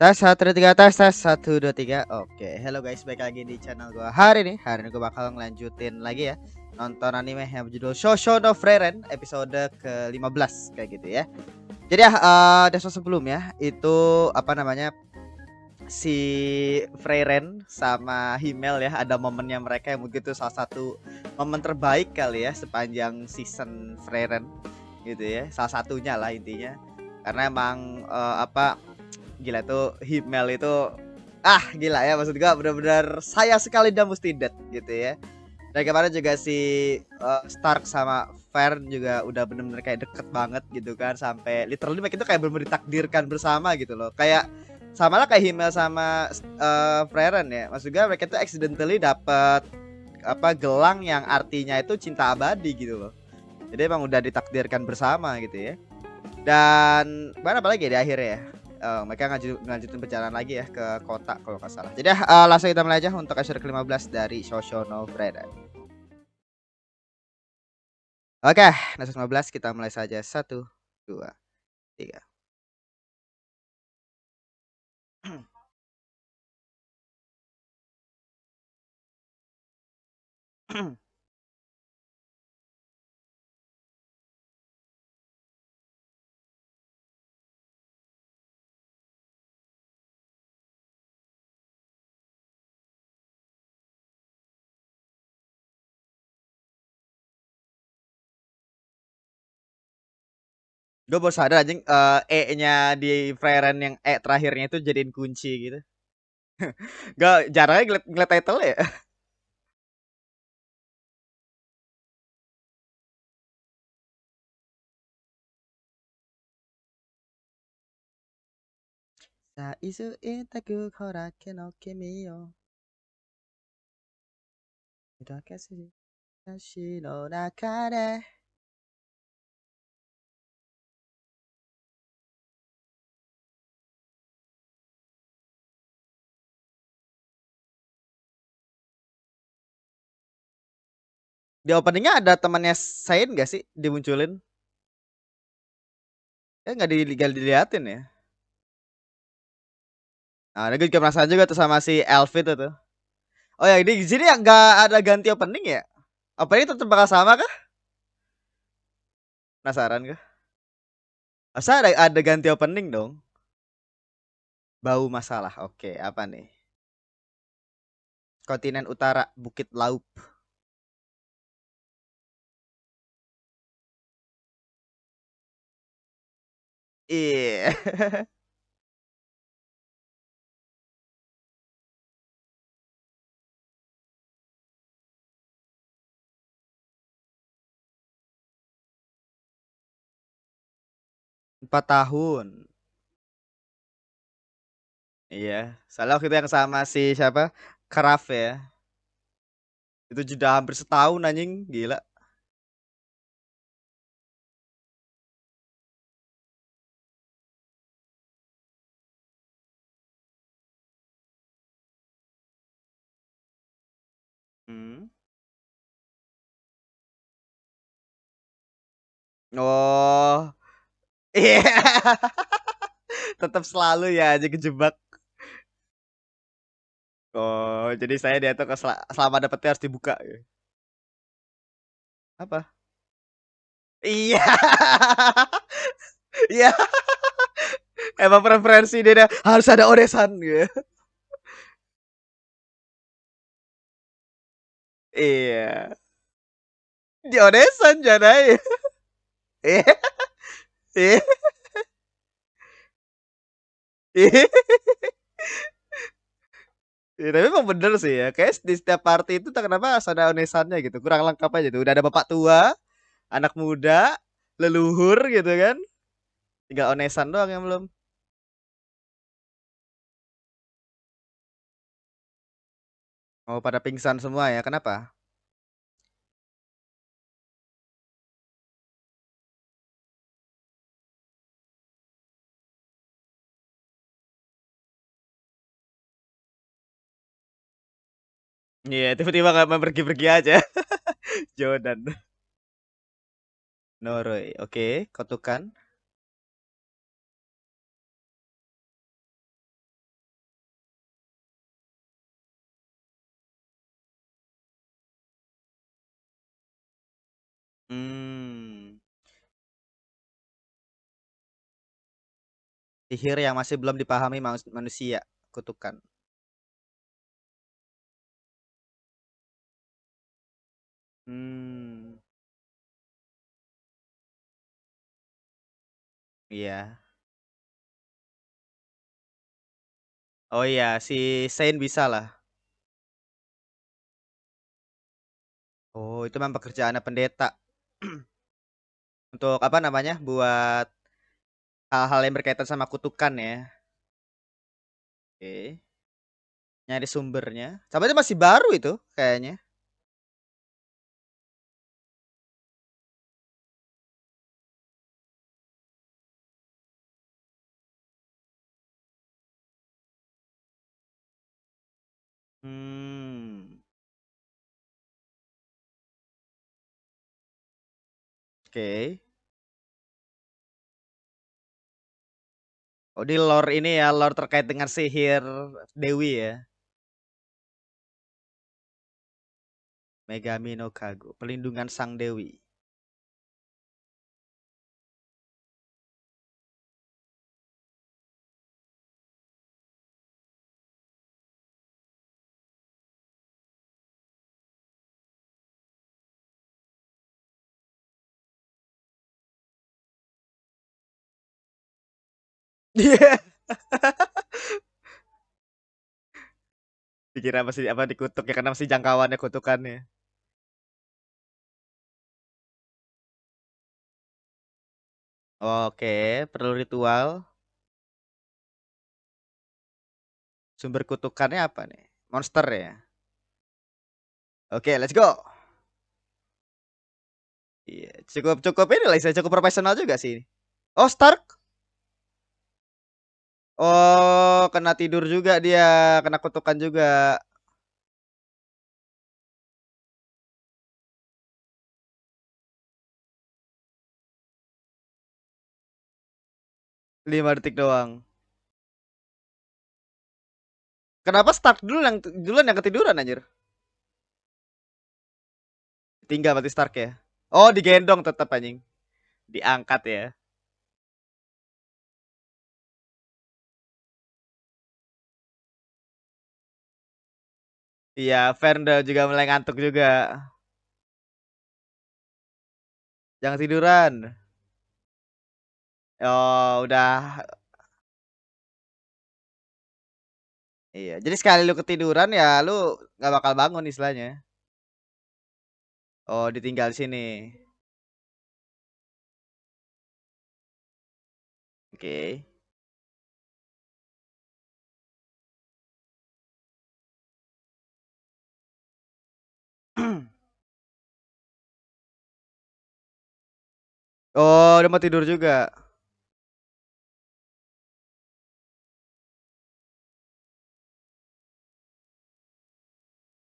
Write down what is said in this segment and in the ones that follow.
Tes 1 2 3 tes 1 2 3. Oke, hello guys, balik lagi di channel gua. Hari ini gua bakal ngelanjutin lagi ya nonton anime yang berjudul Shosho no Frieren episode ke-15 kayak gitu ya. Jadi ya episode sebelumnya itu apa namanya si Frieren sama Himmel ya, ada momennya mereka yang mungkin itu salah satu momen terbaik kali ya sepanjang season Frieren gitu ya. Salah satunya lah intinya. Karena emang gila tuh Himmel itu gila ya, maksud gua benar-benar sayang sekali dan mesti dead gitu ya. Dan kemarin juga si Stark sama Fern juga udah bener-bener kayak deket banget gitu kan, sampai literally mereka itu kayak bener-bener ditakdirkan bersama gitu loh. Kayak sama lah kayak Himmel sama Freren ya. Maksud gua mereka tuh accidentally dapet gelang yang artinya itu cinta abadi gitu loh. Jadi emang udah ditakdirkan bersama gitu ya. Dan mana apa lagi ya di akhir ya? Mereka ngelanjutin perjalanan lagi ya ke kota kalau nggak salah. Jadi langsung kita mulai aja untuk episode ke-15 dari Shosho no Frieren. Oke, episode 15 kita mulai saja. 1 2 3. Gue baru sadar anjing E-nya di Frieren yang E terakhirnya itu jadiin kunci gitu. Gak jarangnya ngeliat title ya. Saizu itaku korake no kimi yo. Midakasu tashi no nakade. 'Di openingnya ada temannya Sain gak sih dimunculin? Nggak diliatin ya. Nah, gue juga penasaran juga tuh sama si Elf itu tuh. Oh ya, di sini ya nggak ada ganti opening ya? Opening tetap bakal sama kah? Penasaran kah? Masa ada ganti opening dong? Bau masalah. Oke, apa nih? Kontinen Utara, Bukit Laup. Iya. 4 tahun. Iya. Soalnya waktu itu yang sama si siapa? Kraf ya. Itu jeda hampir setahun anjing, gila. Hmm. Oh. Iya. Tetap selalu ya aja kejebak. Oh, jadi saya dia tuh selama dapetnya harus dibuka ya. Apa? Iya. Iya. Emang preferensi dia harus ada Odesan gitu. Iya. Di Odesan jangan. Iya. Iya. Iya. Ya, tapi emang bener sih ya. Kayak di setiap party itu tak kenapa harus ada Odesannya gitu. Kurang lengkap aja tuh. Udah ada bapak tua, anak muda, leluhur gitu kan. Tinggal Onesan doang yang belum. Oh, pada pingsan semua ya. Kenapa? Iya, tiba-tiba nggak mau pergi-pergi aja. Jordan. Noroi. Oke, kutukan. Sihir yang masih belum dipahami manusia, kutukan. Hmm, iya. Oh iya, si Saint bisa lah. Oh, itu memang pekerjaannya pendeta. Untuk apa namanya? Buat hal-hal yang berkaitan sama kutukan ya. Oke. Nyari sumbernya. Sampai itu masih baru itu kayaknya. Hmm. Oke. Oh, di lore ini ya, lore terkait dengan sihir Dewi ya. Megami no Kago, pelindungan sang dewi. Iya. Dikira masih apa dikutuk ya karena masih jangkauannya kutukannya. Oke, perlu ritual. Sumber kutukannya apa nih? Monster ya. Oke, let's go. Iya, cukup cukup ini lah, cukup profesional juga sih. Oh, Stark. Oh, kena tidur juga dia, kena kutukan juga. 5 detik doang. Kenapa Stark dulu yang duluan yang ketiduran anjir? Tinggal berarti Stark ya. Oh, digendong tetap anjing. Diangkat ya. Iya, Ferndale juga mulai ngantuk juga. Jangan tiduran. Oh, udah. Iya, jadi sekali lu ketiduran ya lu nggak bakal bangun istilahnya. Oh, ditinggal sini. Oke. Oh, udah mau tidur juga.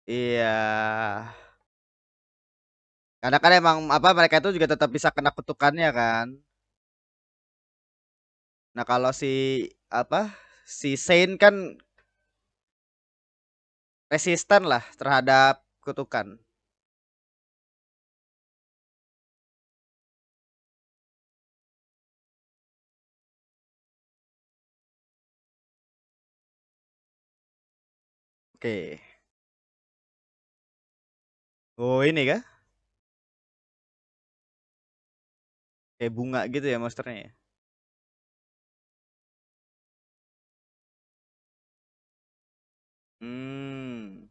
Iya. Karena kan emang apa mereka itu juga tetap bisa kena kutukannya kan. Nah, kalau si apa si Saint kan resisten lah terhadap kutukan. Oke. Oh, ini kah? Kayak bunga gitu ya monsternya ya. Hmm.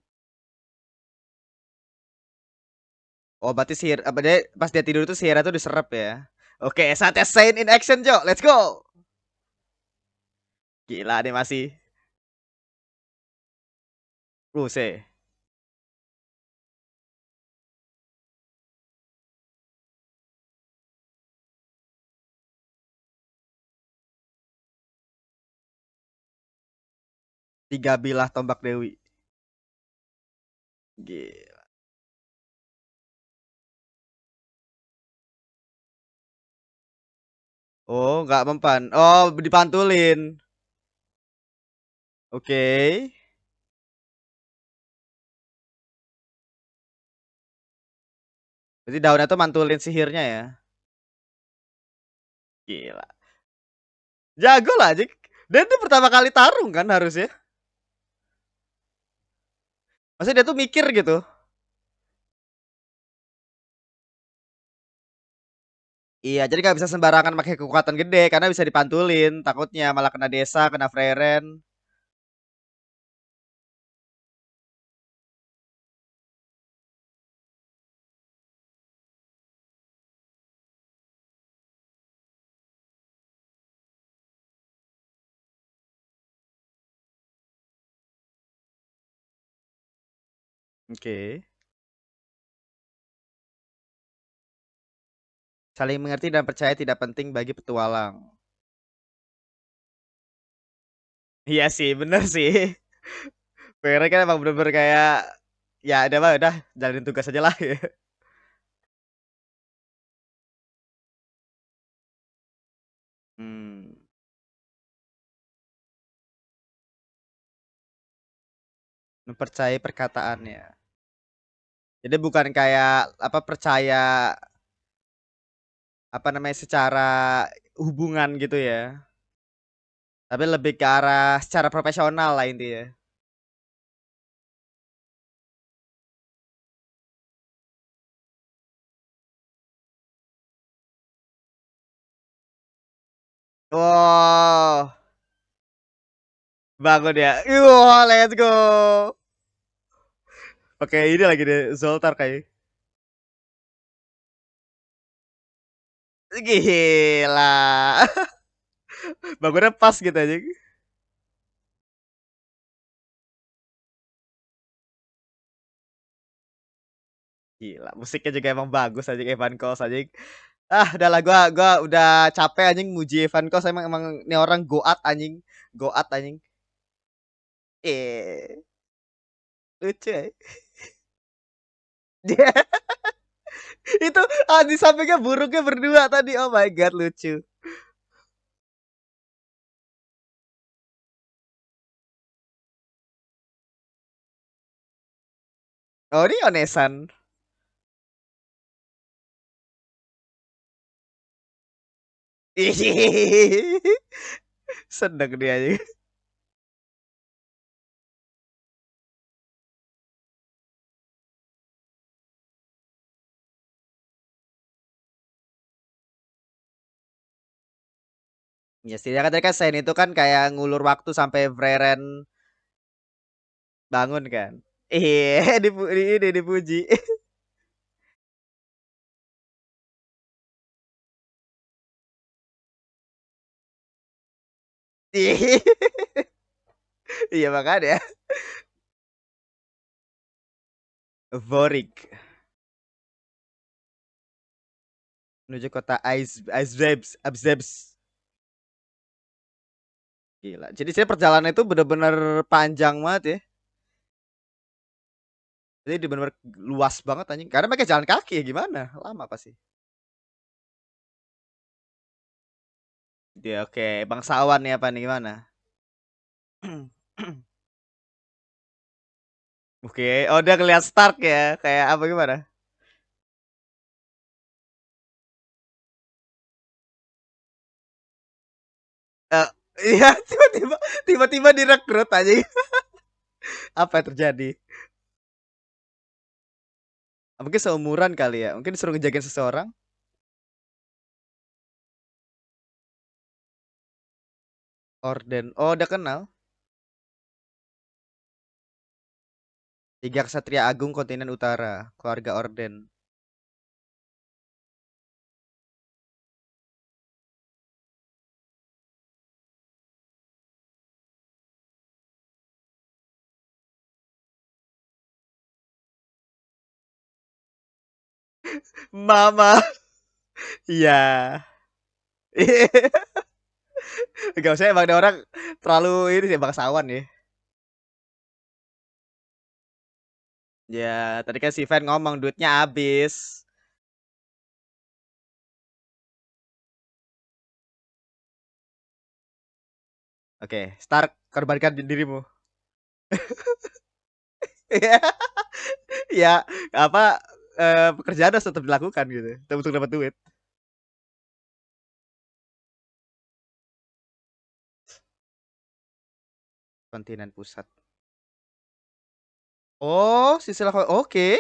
Oh, berarti sihir apa dia pas dia tidur itu sihirnya tuh diserap ya. Oke, saatnya Saint in action, Jo. Let's go. Gila nih masih. Buset. 3 bilah tombak Dewi. Gila. Oh, nggak mempan. Oh, dipantulin. Oke. Berarti daunnya tuh mantulin sihirnya ya. Gila. Jago lah, Jik. Dia tuh pertama kali tarung kan harusnya. Maksudnya dia tuh mikir gitu. Iya, jadi nggak bisa sembarangan pakai kekuatan gede karena bisa dipantulin. Takutnya malah kena desa, kena Freren. Oke. Saling mengerti dan percaya tidak penting bagi petualang. Iya sih, bener sih. Freren kan emang bener-bener kayak ya udah mah udah jalanin tugas aja lah. Hmm, mempercayai perkataannya. Jadi bukan kayak apa percaya apa namanya secara hubungan gitu ya. Tapi lebih ke arah secara profesional lah intinya. Wow, bangun ya. Wah, let's go. Oke, ini lagi deh Zoltar kayak. Gila. Bangunnya pas gitu aja. Gila, musiknya juga emang bagus aja Evan Kos aja. Ah, udah lah gua udah capek anjing muji Evan Kos emang emang ini orang goat anjing. Goat anjing. Lucu ya. Itu di sampingnya burungnya berdua tadi. Oh my god, lucu. Oh, ini Onesan. Seneng dia aja. Ya sih, kan tadi kan Sen itu kan kayak ngulur waktu sampai Freren bangun kan. Ini dipuji. Iya makanya. Vorik menuju kota Aizebs, Abzebs. Gila. Jadi saya perjalanan itu bener-bener panjang banget ya. Jadi bener-bener luas banget anjing. Karena mereka jalan kaki ya gimana? Lama pasti. Dia oke, bangsawan nih apa nih gimana? Oke, oh dia ngeliat Stark ya, kayak apa gimana? Eh, iya tiba-tiba direkrut aja. Apa yang terjadi? Mungkin seumuran kali ya. Mungkin disuruh ngejagain seseorang. Orden. Oh, udah kenal. Tiga Ksatria Agung Kontinen Utara, keluarga Orden. Mama. Iya. Gak usah emang ada orang terlalu ini sih bangsawan ya. Ya, tadi kan si Van ngomong duitnya habis. Oke, Stark korbankan dirimu. Iya, ya apa pekerjaan harus tetap dilakukan gitu, untuk dapat duit. Kontinen pusat. Oh, silsilah oke.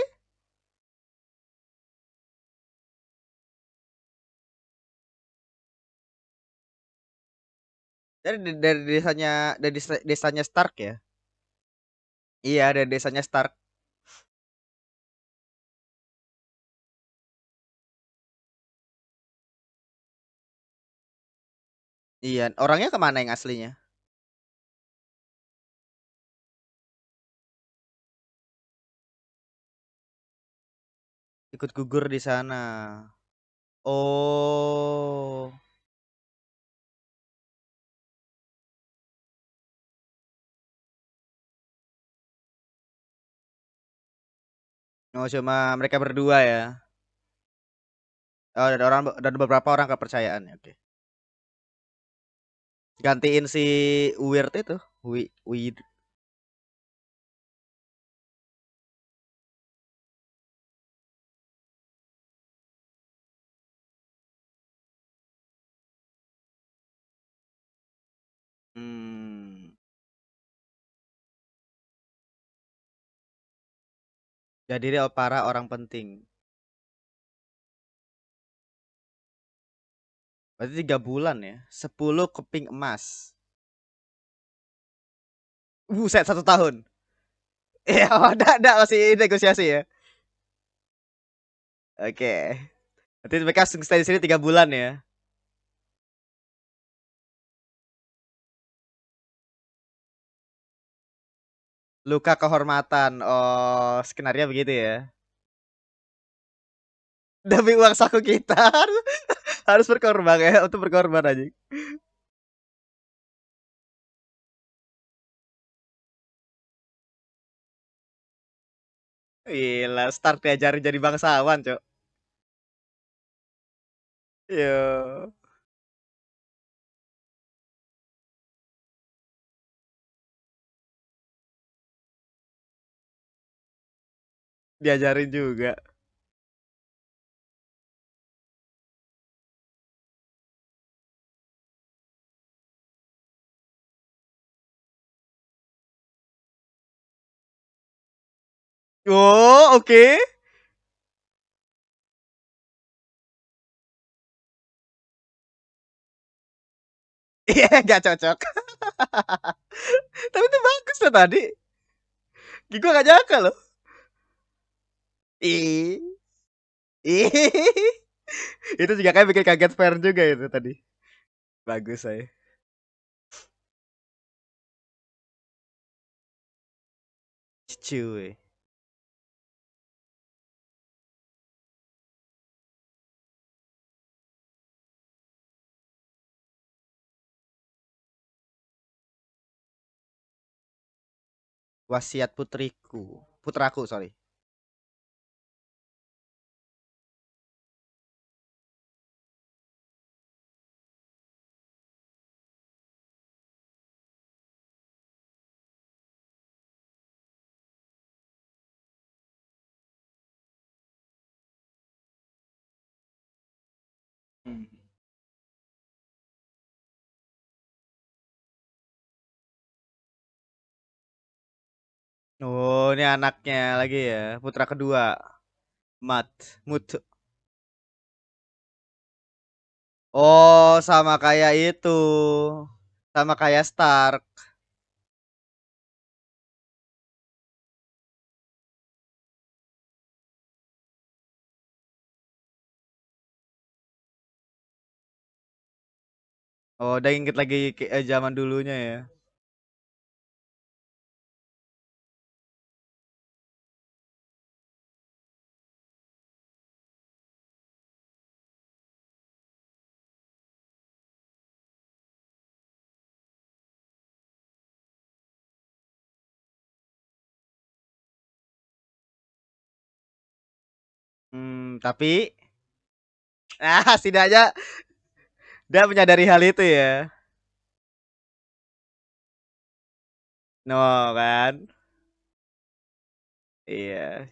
Dari desanya Stark ya. Iya, dari desanya Stark. Iya, orangnya kemana yang aslinya? Ikut gugur di sana. Oh. Oh, cuma mereka berdua ya. Oh, dan beberapa orang kepercayaan. Oke. Gantiin si Weird itu. Weird. Hmm. Jadi dia para orang penting. Berarti 3 bulan ya. 10 keping emas. Buset 1 tahun. Iya, ada masih negosiasi ya. Oke. Berarti mereka stay di sini 3 bulan ya. Luka kehormatan. Oh, skenario begitu ya. Demi uang saku kita harus berkorban ya, untuk berkorban aja. Gila, start diajarin jadi bangsawan, Cok. Yo, diajarin juga. Oh, oke. Iya, gak cocok. Tapi itu bagus tuh tadi. Gue gak nyangka loh. Ih. Ih. Itu juga kayak bikin kaget fair juga itu tadi. Bagus saya. Cuy. Wasiat putriku. Putraku, sorry. Hmm. Oh, ini anaknya lagi ya. Putra kedua. Mut. Oh, sama kayak itu. Sama kayak Stark. Oh, udah inget lagi zaman dulunya ya. Tapi setidaknya dia menyadari hal itu ya. No kan? Iya.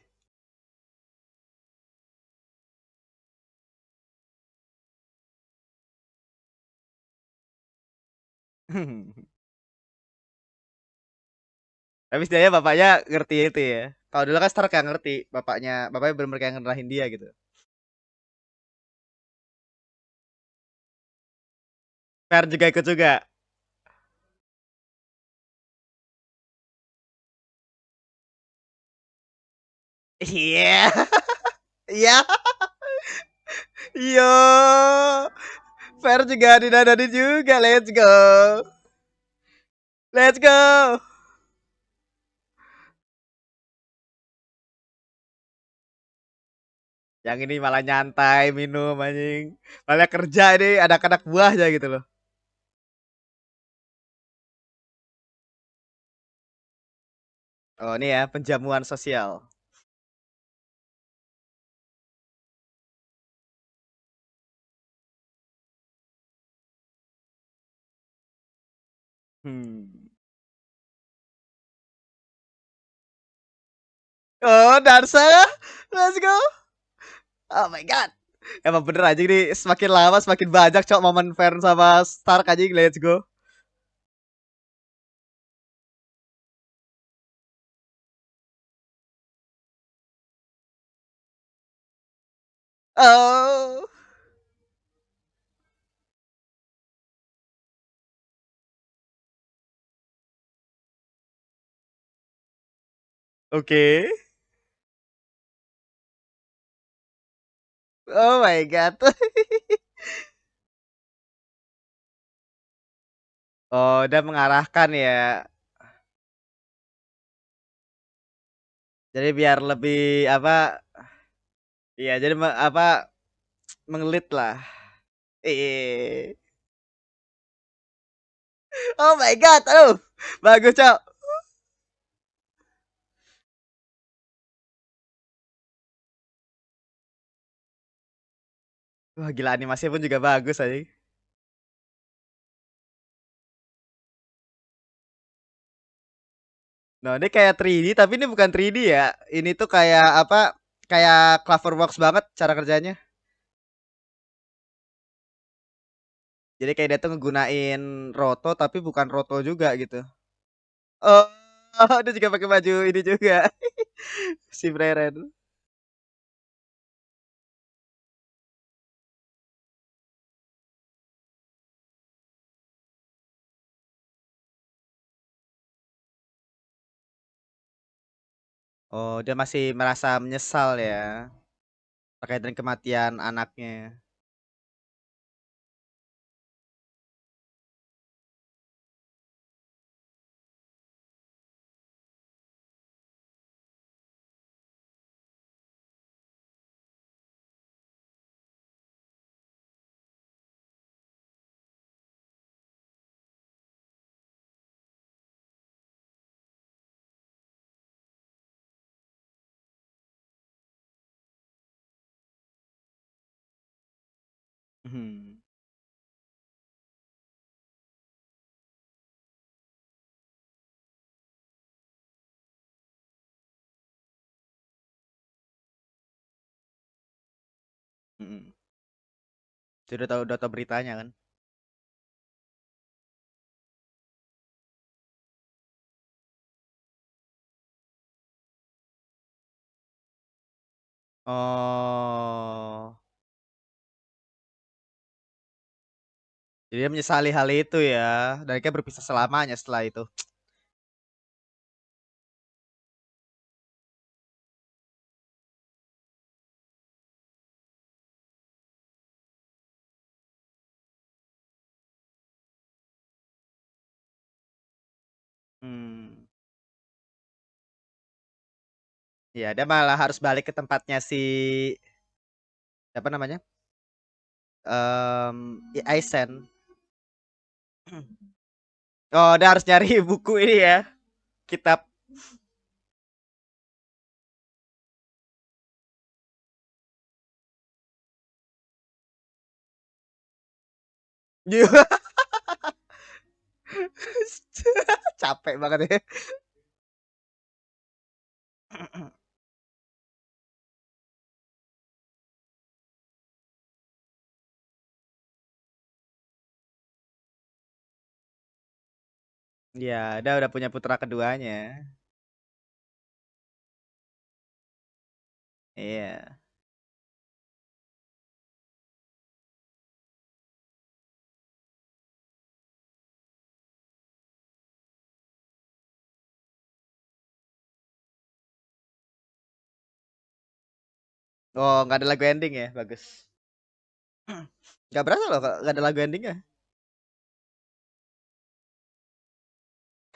Tapi setidaknya bapaknya ngerti itu ya. Kalau dulu kan Stark gak ngerti, bapaknya bener-bener kayak ngerahin dia gitu. Per juga ikut juga. Iya. Iya. Yo. Per juga didadani juga. Let's go. Let's go. Yang ini malah nyantai minum anjing. Malah kerja ini ada anak buahnya gitu loh. Oh ini ya penjamuan sosial. Hmm. Oh Darsa. Let's go. Oh my god. Emang bener aja nih semakin lama semakin banyak cok momen Fern sama Stark aja. Let's go. Oh. Oke. Okay. Oh my god. Oh, udah mengarahkan ya. Jadi biar lebih apa? Iya, jadi apa mengelit lah. Eh. Oh my god. Aduh. Bagus, Cok. Wah, gila animasinya pun juga bagus aja. Nah, ini kayak 3D tapi ini bukan 3D ya. Ini tuh kayak apa? Kayak Cloverworks banget cara kerjanya. Jadi kayak dia tuh ngegunain roto tapi bukan roto juga gitu. Oh, dia juga pakai baju ini juga. Si Breren. Oh, dia masih merasa menyesal ya terkait dengan kematian anaknya. Hmm. Mm-mm. Sudah tahu beritanya kan? Oh, jadi dia menyesali hal itu ya. Dan dia berpisah selamanya setelah itu. Hmm. Ya, dia malah harus balik ke tempatnya si siapa namanya? Aizen. Oh, dia harus nyari buku ini ya, kitab. Capek banget ya. Ya, dia udah punya putra keduanya. Iya. Oh, nggak ada lagu ending ya? Bagus. Nggak berasa loh kalau nggak ada lagu endingnya.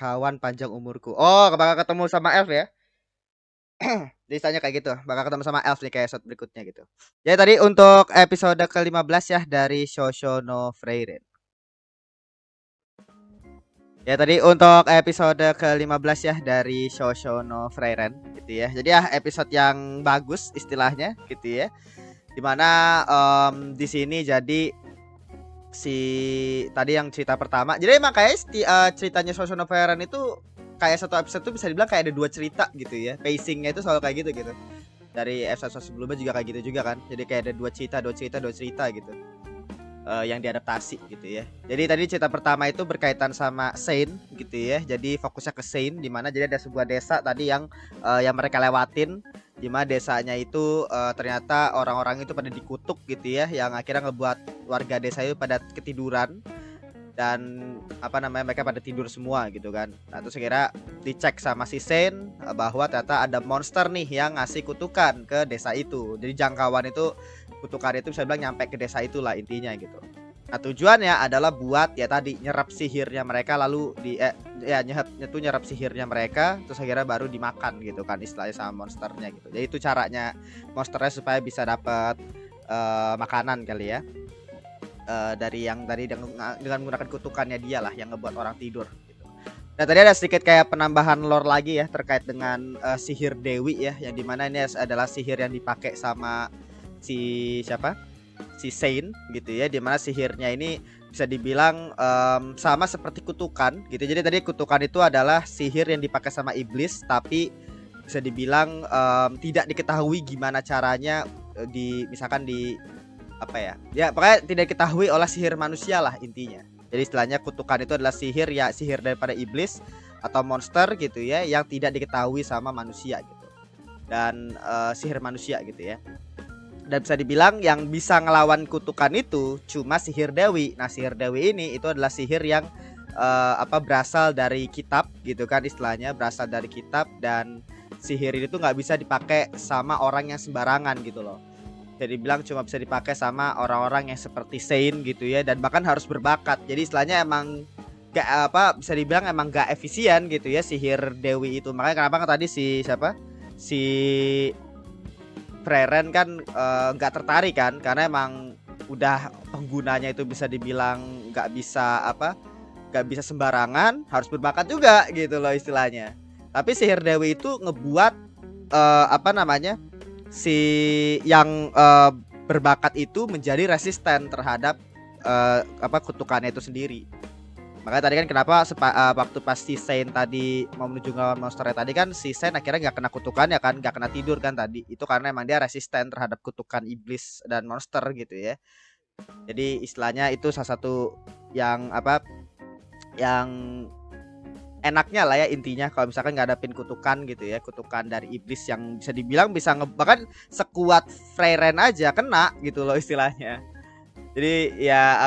Kawan panjang umurku. Oh, bakal ketemu sama Elf ya? Listanya kayak gitu. Bakal ketemu sama Elf nih kayak episode berikutnya gitu. Ya tadi untuk episode ke-15 ya dari Shosho no Frieren. Ya tadi untuk episode ke-15 ya dari Shosho no Frieren gitu ya. Jadi ya episode yang bagus istilahnya gitu ya. Dimana di sini jadi si tadi yang cerita pertama. Jadi emang kayak ceritanya Shosho no Frieren itu kayak satu episode tuh bisa dibilang kayak ada dua cerita gitu ya. Pacingnya itu selalu kayak gitu. Dari episode sebelumnya juga kayak gitu juga kan. Jadi kayak ada dua cerita gitu. Yang diadaptasi gitu ya. Jadi tadi cerita pertama itu berkaitan sama Saint gitu ya. Jadi fokusnya ke Saint di mana jadi ada sebuah desa tadi yang mereka lewatin di mana desanya itu ternyata orang-orang itu pada dikutuk gitu ya, yang akhirnya ngebuat warga desa itu pada ketiduran dan apa namanya mereka pada tidur semua gitu kan. Nah, terus kira dicek sama si Saint bahwa ternyata ada monster nih yang ngasih kutukan ke desa itu. Jadi jangkauan itu kutukan itu bisa bilang nyampe ke desa itulah intinya gitu. Nah, tujuannya adalah buat ya tadi nyerap sihirnya mereka lalu ya nyerap sihirnya mereka terus akhirnya baru dimakan gitu kan istilahnya sama monsternya gitu. Jadi itu caranya monsternya supaya bisa dapat makanan kali ya. Dari yang tadi dengan menggunakan kutukannya dia lah yang ngebuat orang tidur gitu. Nah tadi ada sedikit kayak penambahan lore lagi ya terkait dengan sihir Dewi ya, yang dimana ini adalah sihir yang dipakai sama si siapa si Saint gitu ya, dimana sihirnya ini bisa dibilang sama seperti kutukan gitu. Jadi tadi kutukan itu adalah sihir yang dipakai sama iblis tapi bisa dibilang tidak diketahui gimana caranya misalkan di apa ya pokoknya tidak diketahui oleh sihir manusia lah intinya. Jadi istilahnya kutukan itu adalah sihir ya, sihir daripada iblis atau monster gitu ya, yang tidak diketahui sama manusia gitu dan sihir manusia gitu ya. Dan bisa dibilang yang bisa ngelawan kutukan itu cuma sihir Dewi. Nah sihir Dewi ini itu adalah sihir yang berasal dari kitab gitu kan, istilahnya berasal dari kitab, dan sihir ini tuh nggak bisa dipakai sama orang yang sembarangan gitu loh. Jadi bilang cuma bisa dipakai sama orang-orang yang seperti Saint gitu ya, dan bahkan harus berbakat. Jadi istilahnya emang gak bisa dibilang emang gak efisien gitu ya sihir Dewi itu. Makanya kenapa kan tadi si Freren kan nggak tertarik kan, karena emang udah penggunanya itu bisa dibilang nggak bisa sembarangan, harus berbakat juga gitu loh istilahnya. Tapi sihir Dewi itu ngebuat si yang berbakat itu menjadi resisten terhadap kutukannya itu sendiri. Makanya tadi kan kenapa waktu pas si Saint tadi mau menuju ngelawan monsternya tadi kan si Saint akhirnya nggak kena kutukan ya kan, nggak kena tidur kan tadi. Itu karena emang dia resisten terhadap kutukan iblis dan monster gitu ya. Jadi istilahnya itu salah satu yang yang enaknya lah ya intinya kalau misalkan nggak ada pin kutukan gitu ya, kutukan dari iblis yang bisa dibilang bisa bahkan sekuat Freyren aja kena gitu loh istilahnya. Jadi ya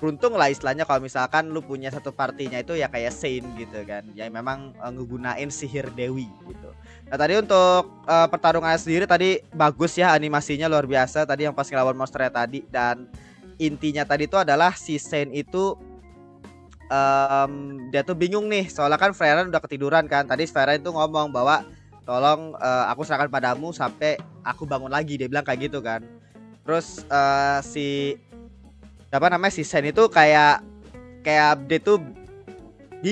beruntung lah istilahnya kalau misalkan lu punya satu partinya itu ya kayak Saint gitu kan, yang memang ngegunain sihir Dewi gitu. Nah tadi untuk pertarungannya sendiri tadi bagus ya, animasinya luar biasa tadi yang pas ngelawan monsternya tadi. Dan intinya tadi itu adalah si Saint itu dia tuh bingung nih soalnya kan Freyren udah ketiduran kan. Tadi Freyren itu ngomong bahwa tolong aku serahkan padamu sampai aku bangun lagi, dia bilang kayak gitu kan. Terus si Saint itu kayak dia tuh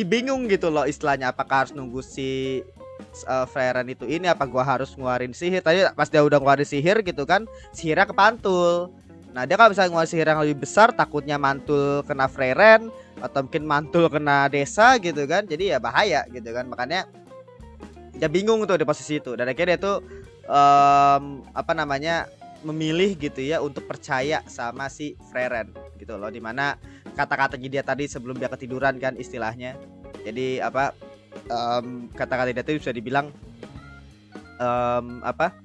bingung gitu loh istilahnya, apakah harus nunggu si Freyren itu ini apa gua harus ngeluarin sihir. Tadi pas dia udah ngeluarin sihir gitu kan, sihirnya kepantul. Nah dia kalau misalnya ngeluarin sihir yang lebih besar takutnya mantul kena Freyren atau mungkin mantul kena desa gitu kan, jadi ya bahaya gitu kan. Makanya dia bingung tuh di posisi itu, dan akhirnya dia tuh memilih gitu ya untuk percaya sama si Freyren gitu loh, dimana kata-katanya dia tadi sebelum dia ketiduran kan istilahnya. Jadi kata-kata dia tadi bisa dibilang apa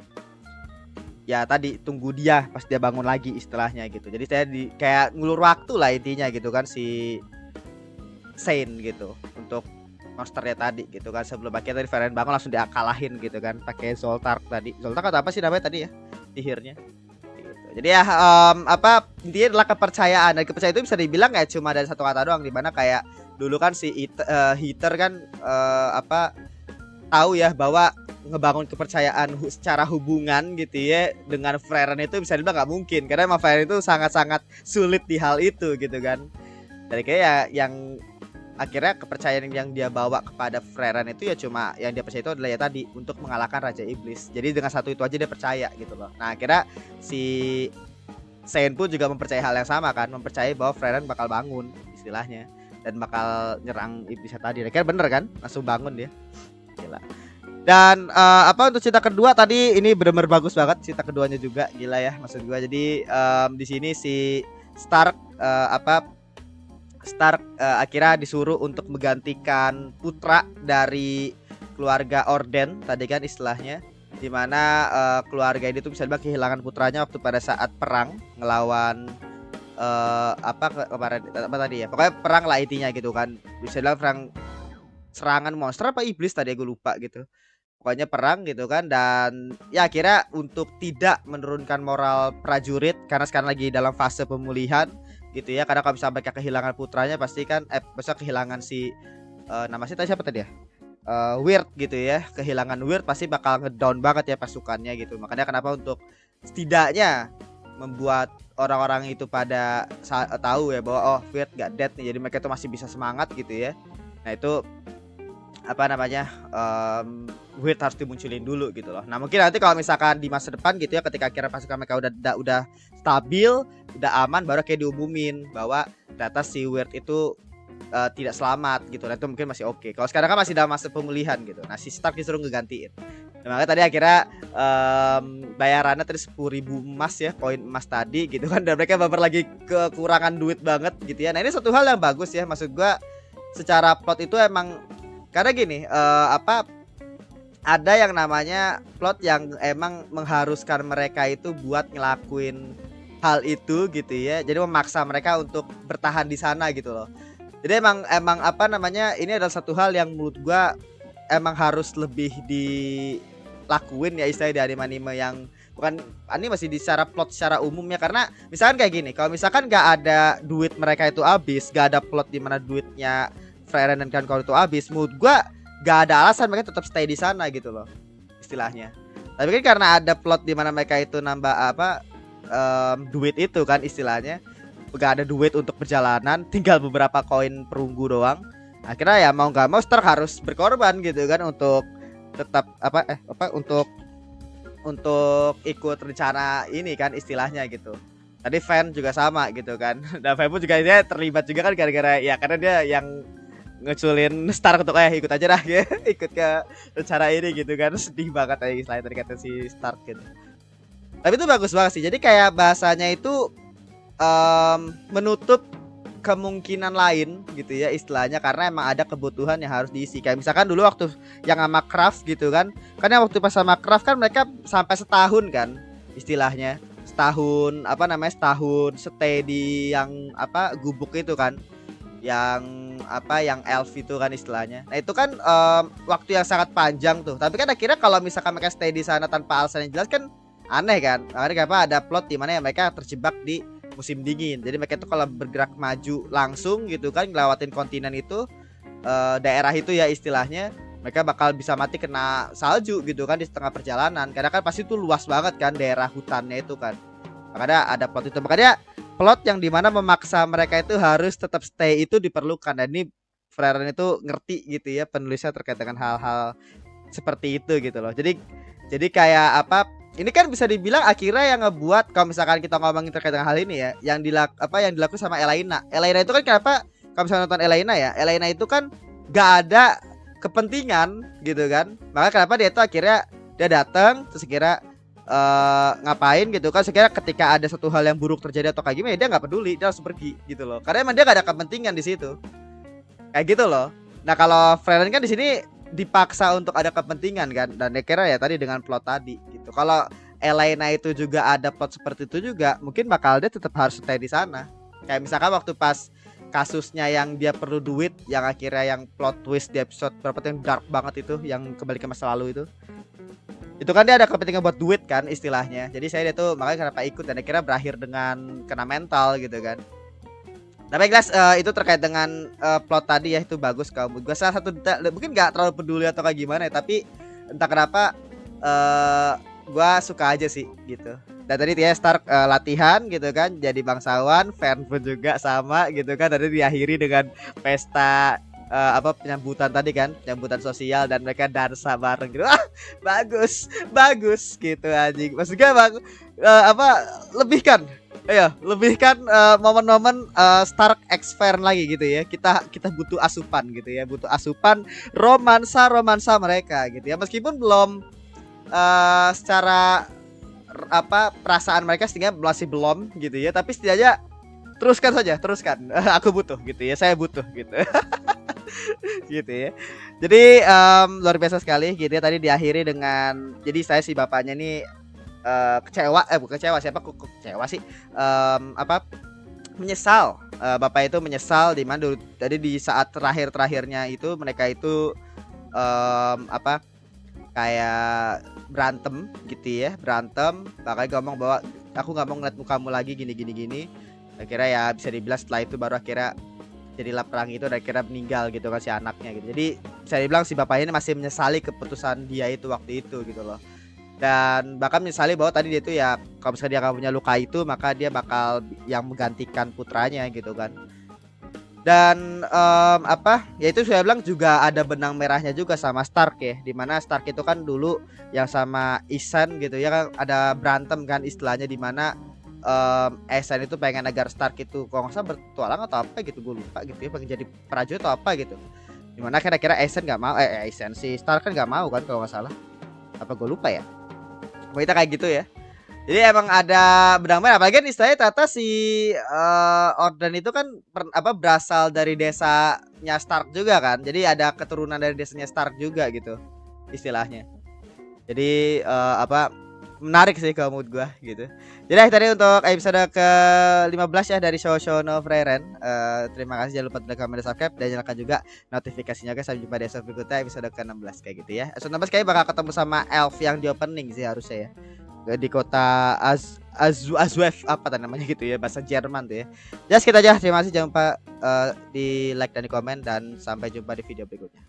ya tadi tunggu dia pas dia bangun lagi istilahnya gitu. Jadi saya kayak ngulur waktu lah intinya gitu kan si Saint gitu untuk monsternya tadi gitu kan, sebelum akhirnya tadi Frieren bangun langsung diakalahin gitu kan pakai Zoltark tadi. Zoltark atau apa sih namanya tadi ya? Sihirnya. Gitu. Jadi ya apa intinya adalah kepercayaan, dan kepercayaan itu bisa dibilang kayak cuma dari satu kata doang, dimana kayak dulu kan si Heater kan apa tahu ya bahwa ngebangun kepercayaan secara hubungan gitu ya dengan Frieren itu bisa dibilang nggak mungkin, karena emang Frieren itu sangat-sangat sulit di hal itu gitu kan. Dari kayak ya yang akhirnya kepercayaan yang dia bawa kepada Frieren itu ya cuma yang dia percaya itu adalah ya tadi untuk mengalahkan Raja Iblis. Jadi dengan satu itu aja dia percaya gitu loh. Nah akhirnya si Saint pun juga mempercayai hal yang sama kan, mempercayai bahwa Frieren bakal bangun istilahnya dan bakal nyerang iblisnya tadi. Akhirnya bener kan, langsung bangun dia. Gila. Dan apa untuk cerita kedua tadi ini benar-benar bagus banget cerita keduanya juga, gila ya maksud gua. Jadi di sini si Stark akhirnya disuruh untuk menggantikan putra dari keluarga Orden tadi kan istilahnya, dimana keluarga ini tuh bisa dibilang kehilangan putranya waktu pada saat perang ngelawan kemarin apa tadi ya, pokoknya perang lah intinya gitu kan, bisa dibilang perang serangan monster apa iblis tadi gue lupa gitu, pokoknya perang gitu kan. Dan ya akhirnya untuk tidak menurunkan moral prajurit karena sekarang lagi dalam fase pemulihan gitu ya, karena kalau misalnya mereka kehilangan putranya pasti kan bisa kehilangan si nama sih tadi siapa tadi ya, Weird gitu ya, kehilangan Weird pasti bakal ngedown banget ya pasukannya gitu. Makanya kenapa untuk setidaknya membuat orang-orang itu pada tahu ya bahwa oh Weird gak dead nih, jadi mereka tuh masih bisa semangat gitu ya. Nah itu apa namanya Weird harus dimunculin dulu gitu loh. Nah mungkin nanti kalau misalkan di masa depan gitu ya, ketika akhirnya pasukan mereka udah stabil, udah aman, baru kayak diumumin bahwa ternyata si Weird itu tidak selamat gitu. Nah itu mungkin masih oke. Kalau sekarang kan masih dalam masa pemulihan gitu. Nah si Stark disuruh ngegantiin. Nah, makanya tadi akhirnya bayarannya tadi 10.000 emas ya, koin emas tadi gitu kan. Dan mereka baper lagi kekurangan duit banget gitu ya. Nah ini satu hal yang bagus ya, maksud gua secara plot itu emang karena gini ada yang namanya plot yang emang mengharuskan mereka itu buat ngelakuin hal itu gitu ya. Jadi memaksa mereka untuk bertahan di sana gitu loh. Jadi emang apa namanya, ini adalah satu hal yang menurut gua emang harus lebih dilakuin ya istilahnya di anime-anime yang bukan anime masih di secara plot secara umumnya. Karena misalkan kayak gini, kalau misalkan gak ada duit mereka itu habis, gak ada plot di mana duitnya Frieren dan kawan-kawan itu habis, menurut gua gak ada alasan mereka tetap stay di sana gitu loh istilahnya. Tapi kan karena ada plot di mana mereka itu nambah duit itu kan istilahnya, gak ada duit untuk perjalanan, tinggal beberapa koin perunggu doang. Akhirnya ya mau gak mau Stark harus berkorban gitu kan untuk tetap untuk ikut rencana ini kan istilahnya gitu. Tadi fan juga sama gitu kan. Dan fan pun juga dia terlibat juga kan gara-gara ya karena dia yang ngeculin Stark untuk ikut aja dah ya, ikut ke rencana ini gitu kan. Sedih banget aja istilahnya tadi kata si Stark gitu. Tapi itu bagus banget sih. Jadi kayak bahasanya itu menutup kemungkinan lain gitu ya istilahnya, karena emang ada kebutuhan yang harus diisi. Kayak misalkan dulu waktu yang sama Craft gitu kan, karena waktu pas sama Craft kan mereka sampai setahun kan istilahnya, setahun stay di yang gubuk itu kan, yang elf itu kan istilahnya. Nah itu kan waktu yang sangat panjang tuh. Tapi kan akhirnya kalau misalkan mereka stay di sana tanpa alasan yang jelas kan aneh kan. Makanya ada plot di mana ya mereka terjebak di musim dingin. Jadi mereka itu kalau bergerak maju langsung gitu kan, ngelewatin kontinen itu, daerah itu ya istilahnya, mereka bakal bisa mati kena salju gitu kan di setengah perjalanan. Karena kan pasti itu luas banget kan daerah hutannya itu kan. Makanya ada plot itu. Makanya plot yang dimana memaksa mereka itu harus tetap stay itu diperlukan. Dan ini Frieren itu ngerti gitu ya penulisnya terkait dengan hal-hal seperti itu gitu loh. Jadi kayak ini kan bisa dibilang akhirnya yang ngebuat, kalau misalkan kita ngomongin terkait dengan hal ini ya, yang dilakukan sama Elaina. Elaina itu kan kenapa kalau misalnya nonton Elaina ya, Elaina itu kan gak ada kepentingan gitu kan. Maka kenapa dia itu akhirnya dia datang terus kira ngapain gitu kan, sekira ketika ada satu hal yang buruk terjadi atau kayak gimana dia nggak peduli, dia langsung pergi gitu loh, karena emang dia gak ada kepentingan di situ kayak gitu loh. Nah kalau Frieren kan di sini dipaksa untuk ada kepentingan kan, dan kira ya tadi dengan plot tadi gitu. Kalau Elena itu juga ada plot seperti itu juga, mungkin bakal dia tetap harus stay di sana. Kayak misalkan waktu pas kasusnya yang dia perlu duit, yang akhirnya yang plot twist di episode berapa tuh yang dark banget itu, yang kembali ke masa lalu itu kan dia ada kepentingan buat duit kan istilahnya. Jadi saya dia tuh makanya kenapa ikut, dan akhirnya berakhir dengan kena mental gitu kan. Tapi guys, itu terkait dengan plot tadi ya, itu bagus kamu. Gue salah satu mungkin nggak terlalu peduli atau kayak gimana ya, tapi entah kenapa gue suka aja sih gitu. Dan tadi dia Stark latihan gitu kan, jadi bangsawan, fan pun juga sama gitu kan. Tadi diakhiri dengan pesta penyambutan tadi kan, penyambutan sosial, dan mereka dansa bareng gitu. Bagus gitu anjing. Maksudnya bang lebihkan momen-momen Stark X Fair lagi gitu ya. Kita butuh asupan gitu ya, butuh asupan romansa mereka gitu ya. Meskipun belum secara perasaan mereka setidaknya masih belum gitu ya, tapi setidaknya teruskan. Aku butuh gitu ya, saya butuh gitu. Gitu ya. Jadi luar biasa sekali gitu ya. Tadi diakhiri dengan, jadi saya si bapaknya nih kecewa, bukan kecewa, siapa kok kecewa sih, menyesal. Bapak itu menyesal di mana dulu tadi di saat terakhirnya itu mereka itu kayak berantem gitu ya, bakal ngomong bahwa aku nggak mau ngeliat mukamu lagi gini. Akhirnya ya bisa dibilang setelah itu baru akhirnya jadilah perang itu, dan akhirnya meninggal gitu kan si anaknya gitu. Jadi bisa dibilang si bapaknya ini masih menyesali keputusan dia itu waktu itu gitu loh. Dan bahkan menyesali bahwa tadi dia itu ya, kalau misalnya dia nggak punya luka itu, maka dia bakal yang menggantikan putranya gitu kan. Dan ya itu saya bilang juga ada benang merahnya juga sama Stark ya, dimana Stark itu kan dulu yang sama Isan gitu ya kan, ada berantem kan istilahnya, dimana Isan itu pengen agar Stark itu kalau nggak salah bertualang atau apa gitu, gue lupa gitu ya, pengen jadi prajurit atau apa gitu, dimana kira-kira Isan nggak mau, Isan si Stark kan nggak mau kan kalau nggak salah, apa gue lupa ya, kita kayak gitu ya. Jadi emang ada benang merah, apalagi kan istilahnya Tata si Orden itu kan berasal dari desanya Stark juga kan. Jadi ada keturunan dari desanya Stark juga gitu istilahnya. Jadi menarik sih kalau menurut gua gitu. Jadi tadi untuk episode ke-15 ya dari Show No Frieren. Terima kasih, jangan lupa like, comment, dan subscribe, dan nyalakan juga notifikasinya guys. Sampai jumpa di episode berikutnya, episode ke-16 kayak gitu ya. Episode 16 kayaknya bakal ketemu sama elf yang di opening sih harusnya ya, di kota Azwef apa namanya gitu ya, bahasa Jerman tuh ya. Just kita aja, terima kasih, jangan lupa di like dan di komen, dan sampai jumpa di video berikutnya.